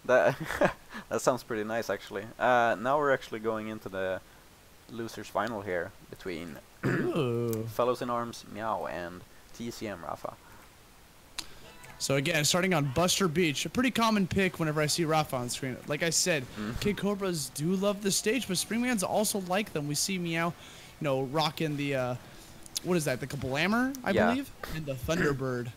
That that sounds pretty nice, actually. Now we're actually going into the losers final here between Ooh. Fellows in Arms Meow and TCM Raffa. So again, starting on Buster Beach, a pretty common pick whenever I see Raffa on screen. Like I said, Kid Cobras do love the stage, but Springmans also like them. We see Meow, rocking the, what is that, the Kablammer, I Yeah. believe? And the Thunderbird.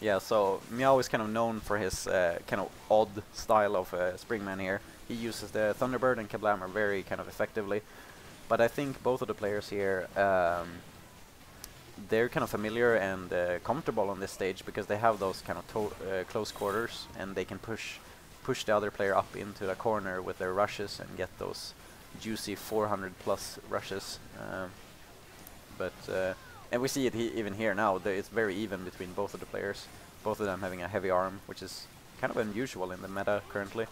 Yeah, so Meow is kind of known for his kind of odd style of Springman here. He uses the Thunderbird and Kablammer very kind of effectively. But I think both of the players here, they're kind of familiar and comfortable on this stage because they have those kind of close quarters, and they can push the other player up into the corner with their rushes and get those juicy 400 plus rushes. And we see it even here now. It's very even between both of the players. Both of them having a heavy arm, which is kind of unusual in the meta currently.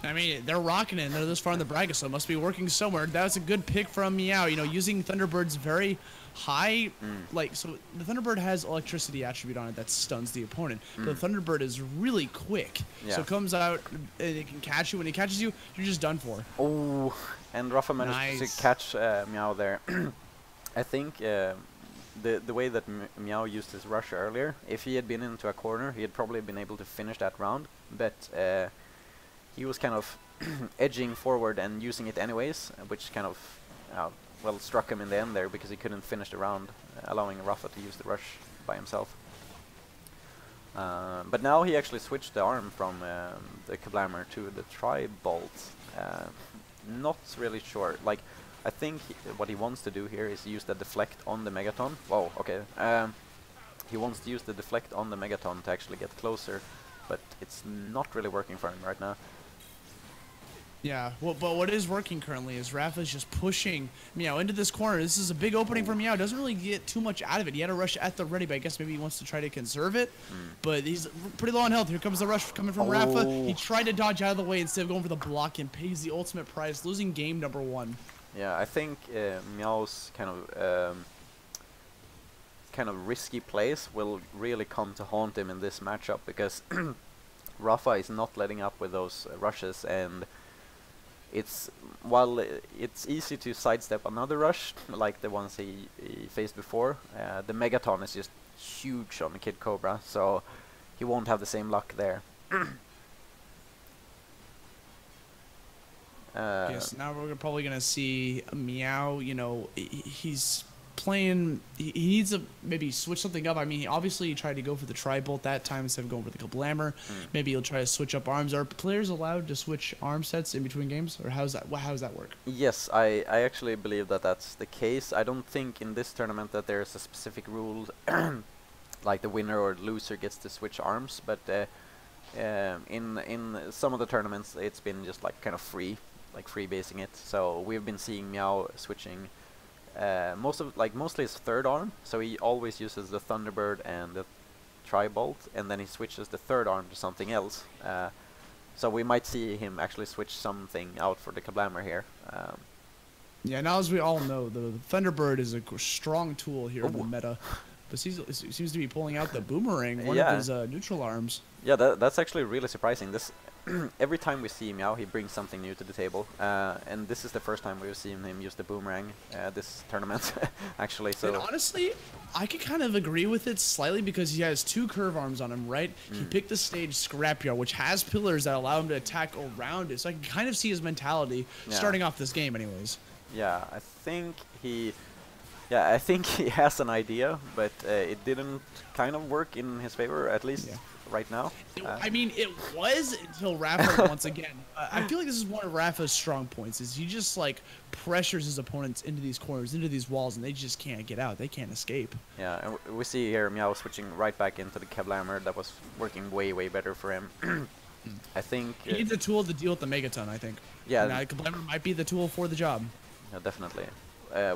I mean, they're rocking it, and they're this far in the bracket, so it must be working somewhere. That's a good pick from Meow. Using Thunderbird's very high, so the Thunderbird has electricity attribute on it that stuns the opponent. But the Thunderbird is really quick, so it comes out and it can catch you. When it catches you, you're just done for. Oh, and Raffa managed to catch Meow there. I think the way that Meow used his rush earlier, if he had been into a corner, he had probably been able to finish that round. But he was kind of edging forward and using it anyways, which kind of, well, struck him in the end there because he couldn't finish the round, allowing Raffa to use the rush by himself. But now he actually switched the arm from the Kablammer to the Tri-Bolt. Not really sure. Like, I think what he wants to do here is use the deflect on the Megaton. Whoa, okay. He wants to use the deflect on the Megaton to actually get closer, but it's not really working for him right now. Yeah, well, but what is working currently is Raffa's just pushing Meow into this corner. This is a big opening for Meow. Doesn't really get too much out of it. He had a rush at the ready, but I guess maybe he wants to try to conserve it. But he's pretty low on health. Here comes the rush coming from Raffa. He tried to dodge out of the way instead of going for the block and pays the ultimate price, losing game number 1. Yeah, I think Meow's kind of risky plays will really come to haunt him in this matchup because Raffa is not letting up with those rushes, and while it's easy to sidestep another rush like the ones he faced before, the Megaton is just huge on the Kid Cobra, so he won't have the same luck there. Yes, now we're probably gonna see Meow. He's playing. He needs to maybe switch something up. I mean, obviously he tried to go for the Tri-Bolt that time instead of going for the Kablammer. Maybe he'll try to switch up arms. Are players allowed to switch arm sets in between games, or how does that work? Yes, I actually believe that that's the case. I don't think in this tournament that there's a specific rule like the winner or loser gets to switch arms, but in some of the tournaments it's been just like kind of free basing it. So we've been seeing Meow switching mostly his third arm, so he always uses the Thunderbird and the Tri-Bolt, and then he switches the third arm to something else. So we might see him actually switch something out for the Kablammer here. Yeah, now as we all know, the Thunderbird is a strong tool here in the meta. But he seems to be pulling out the Boomerang, one of his neutral arms. Yeah, that's actually really surprising. This every time we see Meow, he brings something new to the table, and this is the first time we've seen him use the Boomerang this tournament, actually. So and honestly, I could kind of agree with it slightly because he has 2 curve arms on him, right? He picked the stage Scrapyard, which has pillars that allow him to attack around it. So I can kind of see his mentality starting off this game, anyways. Yeah, I think he has an idea, but it didn't kind of work in his favor, at least right now. I mean, it was until Raffa once again. I feel like this is one of Raffa's strong points, is he just like pressures his opponents into these corners, into these walls, and they just can't get out. They can't escape. Yeah, and we see here Meow switching right back into the Kablammer. That was working way better for him. I think he needs a tool to deal with the Megaton, I think. Yeah, now, Kablammer might be the tool for the job. Yeah, definitely.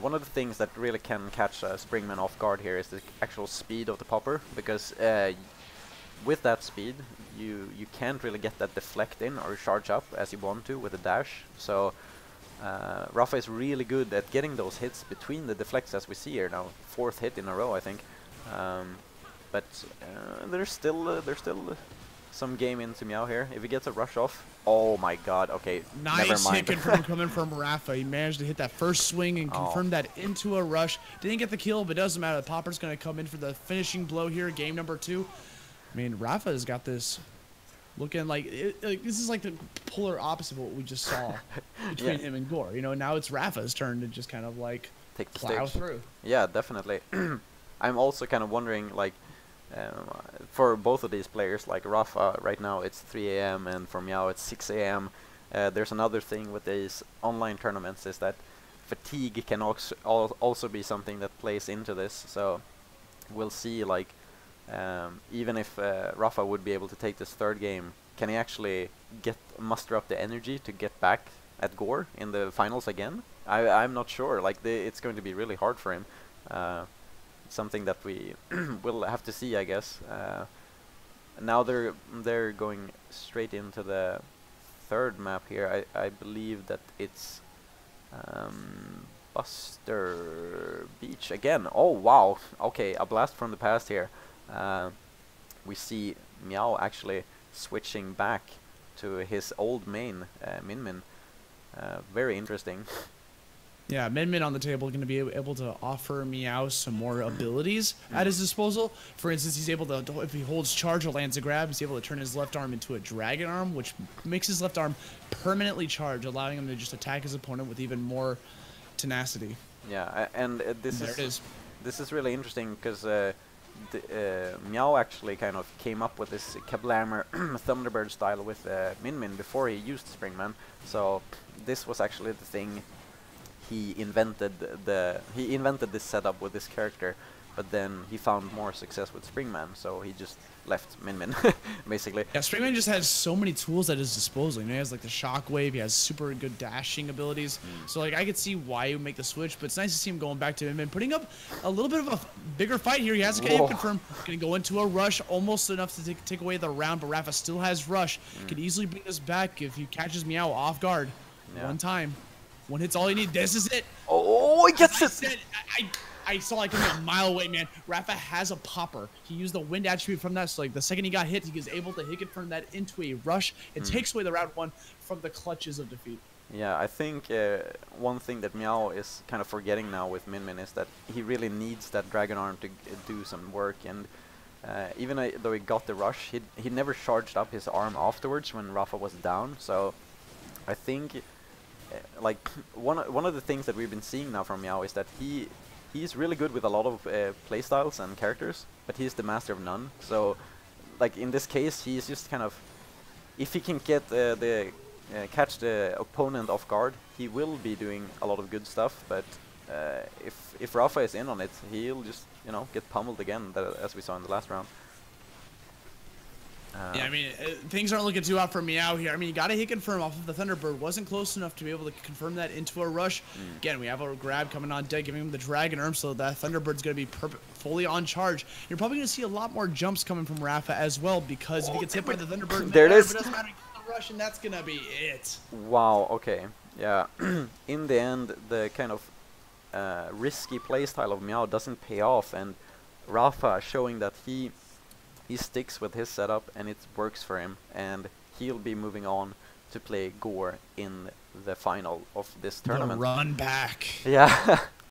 One of the things that really can catch a Springman off guard here is the actual speed of the popper, because with that speed you can't really get that deflect in or charge up as you want to with a dash. So Raffa is really good at getting those hits between the deflects, as we see here now, 4th hit in a row, I think. But they're still some game into Meow here. If he gets a rush off, oh my god, okay, never Nice mind. hit confirm coming from Raffa. He managed to hit that first swing and confirm that into a rush. Didn't get the kill, but it doesn't matter. The Popper's going to come in for the finishing blow here, game number 2. I mean, Raffa has got this looking like, this is like the polar opposite of what we just saw between him and Gore. You know, now it's Raffa's turn to just kind of like take the plow stage through. Yeah, definitely. I'm also kind of wondering, like, for both of these players, like Raffa, right now it's 3 a.m. and for Meow it's 6 a.m. There's another thing with these online tournaments is that fatigue can also be something that plays into this. So we'll see, like, even if Raffa would be able to take this third game, can he actually muster up the energy to get back at Gore in the finals again? I'm not sure. Like, it's going to be really hard for him. Something that we will have to see, I guess. Now they're going straight into the third map here. I believe that it's Buster Beach again. Oh wow! Okay, a blast from the past here. We see Meow actually switching back to his old main, Min Min. Very interesting. Yeah, Min Min on the table going to be able to offer Meow some more abilities at his disposal. For instance, he's able to, if he holds charge or lands a grab, he's able to turn his left arm into a dragon arm, which makes his left arm permanently charged, allowing him to just attack his opponent with even more tenacity. Yeah, and this there it is. This is really interesting because Meow actually kind of came up with this Kablammer Thunderbird style with Min Min before he used Springman. So this was actually the thing. He invented this setup with this character, but then he found more success with Springman, so he just left Min Min, basically. Yeah, Springman just has so many tools at his disposal. You know, he has like the shockwave, he has super good dashing abilities. So like I could see why he would make the switch, but it's nice to see him going back to Min Min, putting up a little bit of a bigger fight here. He has to get confirmed. Gonna go into a rush, almost enough to take away the round, but Raffa still has rush. Could easily bring this back if he catches Meow off guard. One time. One hit's all you need. This is it. Oh, he gets it. I saw like a mile away, man. Raffa has a popper. He used the wind attribute from that, so like the second he got hit, he was able to hit it from that into a rush. It takes away the round 1 from the clutches of defeat. Yeah, I think one thing that Meow is kind of forgetting now with Min Min is that he really needs that dragon arm to do some work, and even though he got the rush, he never charged up his arm afterwards when Raffa was down. So I think like one of the things that we've been seeing now from Meow is that he's really good with a lot of playstyles and characters, but he's the master of none. So like in this case, he's just kind of, if he can get catch the opponent off guard, he will be doing a lot of good stuff. But if Raffa is in on it, he'll just, you know, get pummeled again, as we saw in the last round. Yeah, I mean, things aren't looking too hot for Meow here. I mean, you got to hit confirm off of the Thunderbird. Wasn't close enough to be able to confirm that into a rush. Again, we have a grab coming on deck, giving him the Dragon Arm, so that Thunderbird's going to be fully on charge. You're probably going to see a lot more jumps coming from Raffa as well, because if he gets hit by the Thunderbird, there it is. It doesn't matter, the rush, and that's going to be it. Wow, okay. Yeah, in the end, the kind of risky playstyle of Meow doesn't pay off, and Raffa showing that he sticks with his setup and it works for him, and he'll be moving on to play Gore in the final of this tournament. The run back. Yeah.